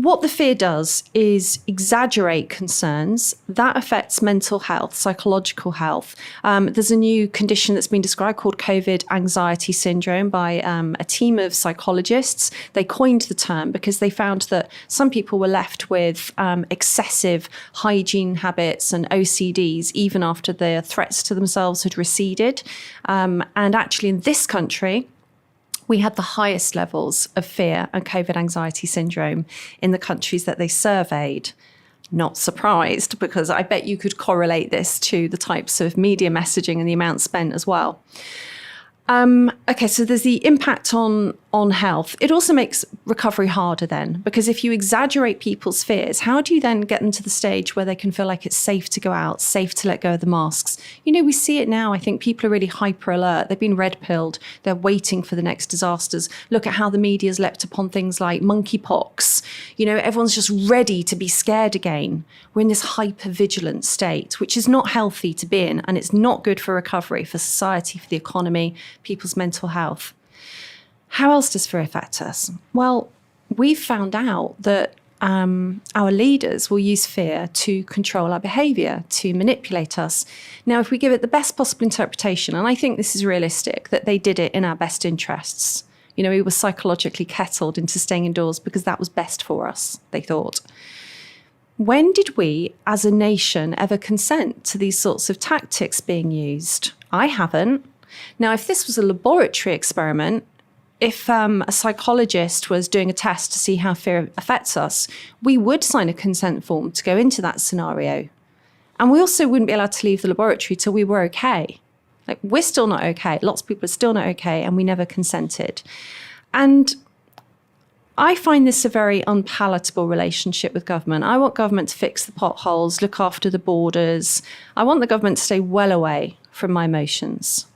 what the fear does is exaggerate concerns. That affects mental health, psychological health. There's a new condition that's been described called COVID anxiety syndrome by a team of psychologists. They coined the term because they found that some people were left with excessive hygiene habits and OCDs even after the threats to themselves had receded. And actually in this country, we had the highest levels of fear and COVID anxiety syndrome in the countries that they surveyed. Not surprised, because I bet you could correlate this to the types of media messaging and the amount spent as well. Okay, so there's the impact on health. It also makes recovery harder then, because if you exaggerate people's fears, how do you then get them to the stage where they can feel like it's safe to go out, safe to let go of the masks? You know, we see it now. I think people are really hyper alert. They've been red-pilled. They're waiting for the next disasters. Look at how the media's leapt upon things like monkeypox. You know, everyone's just ready to be scared again. We're in this hyper-vigilant state, which is not healthy to be in, and it's not good for recovery, for society, for the economy, people's mental health. How else does fear affect us? Well, we've found out that our leaders will use fear to control our behaviour, to manipulate us. Now, if we give it the best possible interpretation, and I think this is realistic, that they did it in our best interests. You know, we were psychologically kettled into staying indoors because that was best for us, they thought. When did we, as a nation, ever consent to these sorts of tactics being used? I haven't. Now, if this was a laboratory experiment, if a psychologist was doing a test to see how fear affects us, we would sign a consent form to go into that scenario. And we also wouldn't be allowed to leave the laboratory till we were okay. Like, we're still not okay. Lots of people are still not okay, and we never consented. And I find this a very unpalatable relationship with government. I want government to fix the potholes, look after the borders. I want the government to stay well away from my emotions.